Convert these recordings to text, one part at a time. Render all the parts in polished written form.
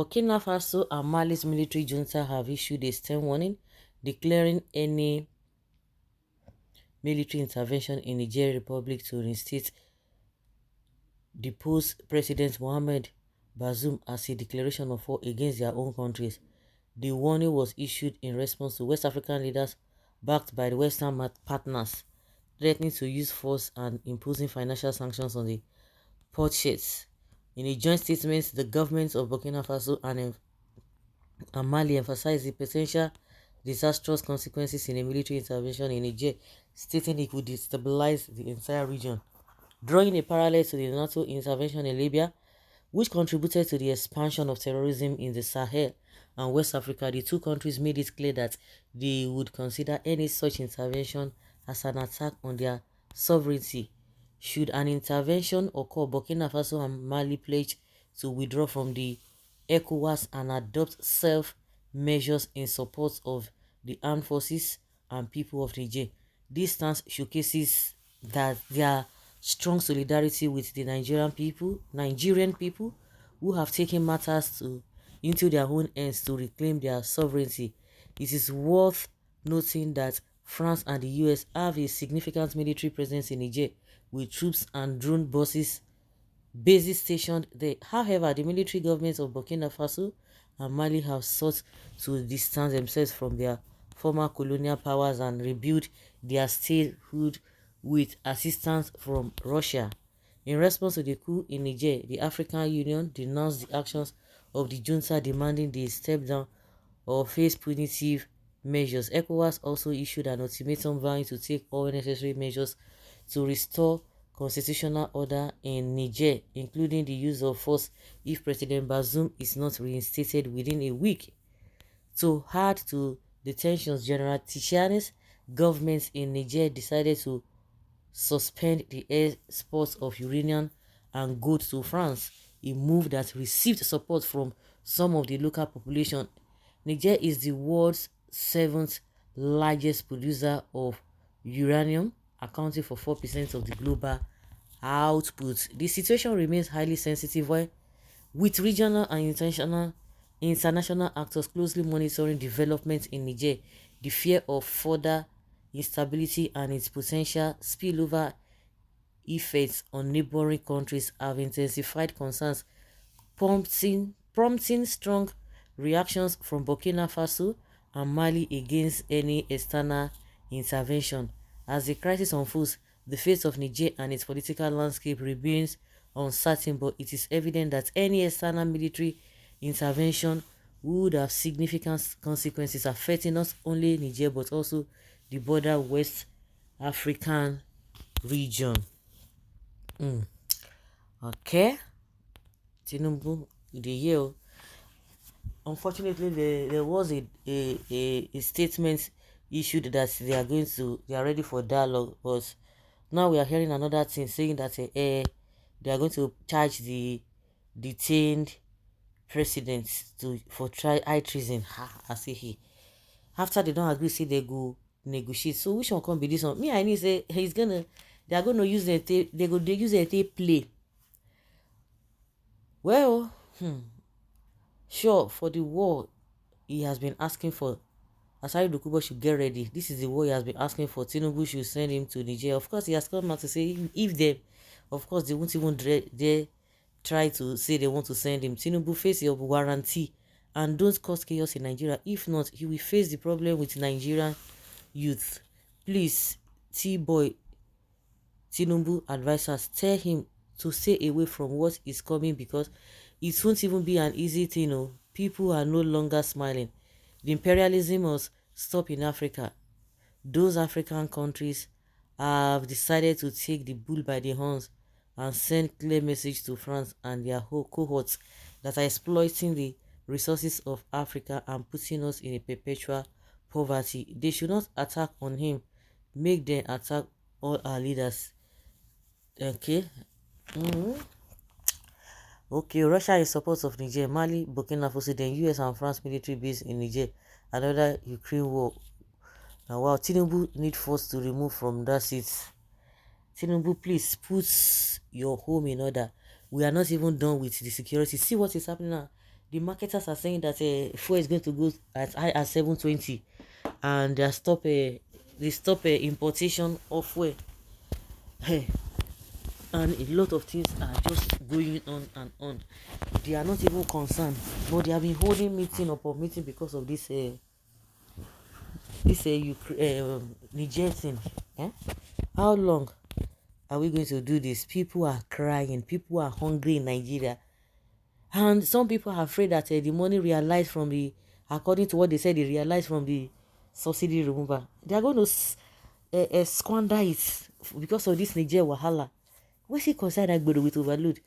Burkina Faso and Mali's military junta have issued a stern warning, declaring any military intervention in Niger Republic to reinstate deposed President Mohamed Bazoum as a declaration of war against their own countries. The warning was issued in response to West African leaders backed by the Western partners threatening to use force and imposing financial sanctions on the purchase. In a joint statement, the governments of Burkina Faso and Mali emphasized the potential disastrous consequences in a military intervention in Niger, stating it would destabilize the entire region. Drawing a parallel to the NATO intervention in Libya, which contributed to the expansion of terrorism in the Sahel and West Africa, the two countries made it clear that they would consider any such intervention as an attack on their sovereignty. Should an intervention occur, Burkina Faso and Mali pledge to withdraw from the ECOWAS and adopt self-measures in support of the armed forces and people of Niger. This stance showcases that their strong solidarity with the Nigerian people who have taken matters into their own hands to reclaim their sovereignty. It is worth noting that France and the US have a significant military presence in Niger, with troops and drone bases stationed there. However, the military governments of Burkina Faso and Mali have sought to distance themselves from their former colonial powers and rebuild their statehood with assistance from Russia. In response to the coup in Niger, the African Union denounced the actions of the junta, demanding they step down or face punitive measures. ECOWAS also issued an ultimatum vowing to take all necessary measures to restore constitutional order in Niger, including the use of force if President Bazoum is not reinstated within a week. To add to the tensions, General Tichiani's government in Niger decided to suspend the exports of uranium and gold to France, a move that received support from some of the local population. Niger is the world's seventh largest producer of uranium, accounting for 4% of the global output. The situation remains highly sensitive, with regional and international actors closely monitoring developments in Niger. The fear of further instability and its potential spillover effects on neighboring countries have intensified concerns, prompting strong reactions from Burkina Faso and Mali against any external intervention. As the crisis unfolds, the fate of Niger and its political landscape remains uncertain, but it is evident that any external military intervention would have significant consequences affecting not only Niger but also the border West African region. Okay, Tinubu, the year. Unfortunately, there was a statement issued that they are ready for dialogue, but now we are hearing another thing saying that they are going to charge the detained president for high treason. I say he. After they don't agree, say they go negotiate. So which one can be this one? Me, I need say they are gonna use they use a play. Well, sure, for the war he has been asking for, Asari Dokubo should get ready. This is the war he has been asking for. Tinubu should send him to Niger. Of course, he has come out to say if they, of course, they won't even dare try to say they want to send him. Tinubu, face your guarantee and don't cause chaos in Nigeria. If not, he will face the problem with Nigerian youth. Please, T-boy, Tinubu advisors, tell him to stay away from what is coming because it won't even be an easy thing. Oh. People are no longer smiling. The imperialism must stop in Africa. Those African countries have decided to take the bull by the horns and send clear message to France and their whole cohorts that are exploiting the resources of Africa and putting us in a perpetual poverty. They should not attack on him. Make them attack all our leaders. Okay. Okay, Russia is support of Niger, Mali, Burkina Faso, then US and France military base in Niger, another Ukraine war. Now, wow, Tinubu need force to remove from that seat. Tinubu, please put your home in order. We are not even done with the security. See what is happening now. the marketers are saying that fuel is going to go as high as 720, and they stop importation of fuel. Hey, and a lot of things are just going on and on. They are not even concerned, but they have been holding meeting upon meeting because of this Niger thing. Eh? How long are we going to do this? People are crying. People are hungry in Nigeria. And some people are afraid that the money realized from according to what they said, they realized from the subsidy removal, they are going to squander it because of this Niger wahala. What's it concerned that with overload?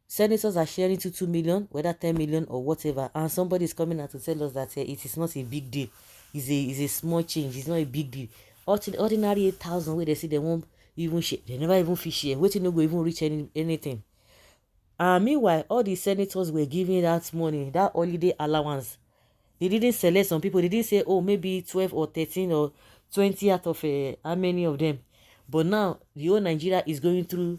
Senators are sharing to 2 million, whether 10 million or whatever, and somebody is coming out to tell us that it is not a big deal. It's a small change. It's not a big deal. Ordinary 8,000 where they say they won't even share. They never even fish share. Waiting no go even reach anything. And meanwhile, all the senators were giving that money, that holiday allowance. They didn't select some people. They didn't say, oh, maybe 12 or 13 or 20 out of how many of them. But now, the whole Nigeria is going through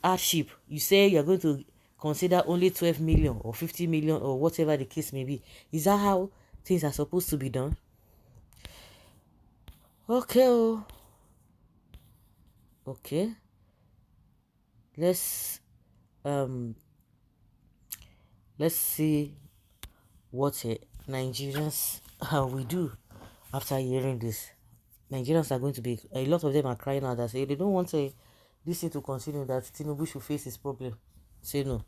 hardship. You say you're going to consider only 12 million or 50 million or whatever the case may be. Is that how things are supposed to be done? Okay. Oh. Okay. Let's um let's see what Nigerians will do after hearing this. Nigerians are going to be, a lot of them are crying out that say they don't want this thing to continue, that Tinubu should face his problem. Say no.